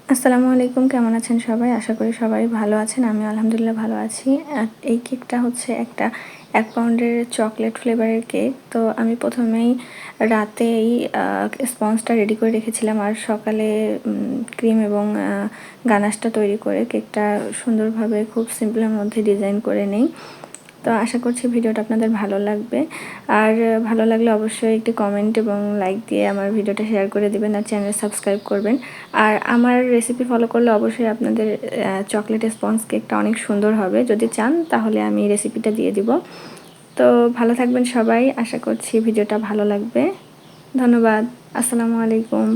আসসালামু আলাইকুম, কেমন আছেন সবাই? আশা করি সবাই ভালো আছেন। আমি আলহামদুলিল্লাহ ভালো আছি। এই কেকটা হচ্ছে একটা ১ পাউন্ডের চকলেট ফ্লেভারের কেক। তো আমি প্রথমেই রাতেই স্পঞ্জটা রেডি করে রেখেছিলাম আর সকালে ক্রিম এবং গানাশটা তৈরি করে কেকটা সুন্দরভাবে খুব সিম্পলের মধ্যে ডিজাইন করে নেই। তো আশা করছি ভিডিওটা আপনাদের ভালো লাগবে। আর ভালো লাগলে অবশ্যই একটি কমেন্ট এবং লাইক দিয়ে আমার ভিডিওটা শেয়ার করে দেবেন আর চ্যানেল সাবস্ক্রাইব করবেন। আর আমার রেসিপি ফলো করলে অবশ্যই আপনাদের চকলেট স্পঞ্জ কেকটা অনেক সুন্দর হবে। যদি চান তাহলে আমি রেসিপিটা দিয়ে দিব। তো ভালো থাকবেন সবাই। আশা করছি ভিডিওটা ভালো লাগবে। ধন্যবাদ। আসসালামু আলাইকুম।